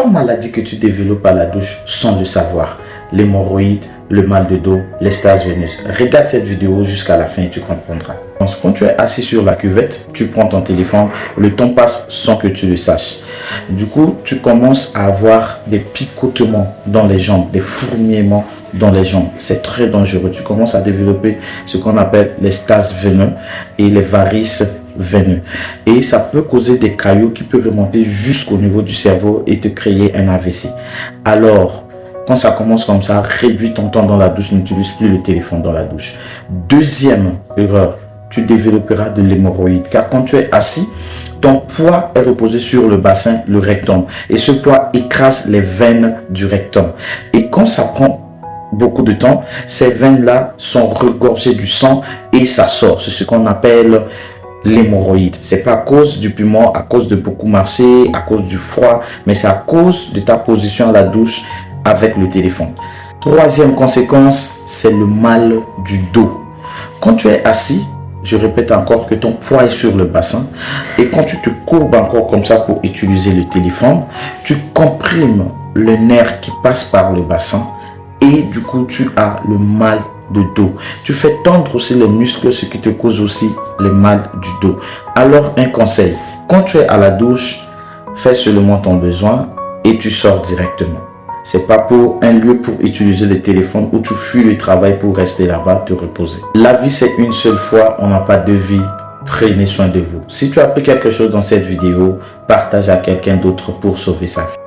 trois maladies que tu développes à la douche sans le savoir. L'hémorroïde, le mal de dos, les stases veineuses. Regarde cette vidéo jusqu'à la fin et tu comprendras. Quand tu es assis sur la cuvette, tu prends ton téléphone, le temps passe sans que tu le saches. Du coup, tu commences à avoir des picotements dans les jambes, des fourmillements dans les jambes. C'est très dangereux. Tu commences à développer ce qu'on appelle les stases veineux et les varices veineux. Et ça peut causer des caillots qui peuvent remonter jusqu'au niveau du cerveau et te créer un AVC. Alors, quand ça commence comme ça, réduis ton temps dans la douche, n'utilise plus le téléphone dans la douche. Deuxième erreur, tu développeras de l'hémorroïde. Car quand tu es assis, ton poids est reposé sur le bassin, le rectum. Et ce poids écrase les veines du rectum. Et quand ça prend beaucoup de temps, ces veines-là sont regorgées du sang et ça sort. C'est ce qu'on appelle l'hémorroïde. C'est pas à cause du piment, à cause de beaucoup marcher, à cause du froid, mais c'est à cause de ta position à la douche avec le téléphone. Troisième conséquence, c'est le mal du dos. Quand tu es assis, je répète encore que ton poids est sur le bassin et quand tu te courbes encore comme ça pour utiliser le téléphone, tu comprimes le nerf qui passe par le bassin et du coup tu as le mal de dos. Tu fais tendre aussi les muscles, ce qui te cause aussi le mal du dos. Alors un conseil, quand tu es à la douche, fais seulement ton besoin et tu sors directement. C'est pas pour un lieu pour utiliser le téléphone où tu fuis le travail pour rester là-bas, te reposer. La vie, c'est une seule fois, on n'a pas deux vies. Prenez soin de vous. Si tu as appris quelque chose dans cette vidéo, partage à quelqu'un d'autre pour sauver sa vie.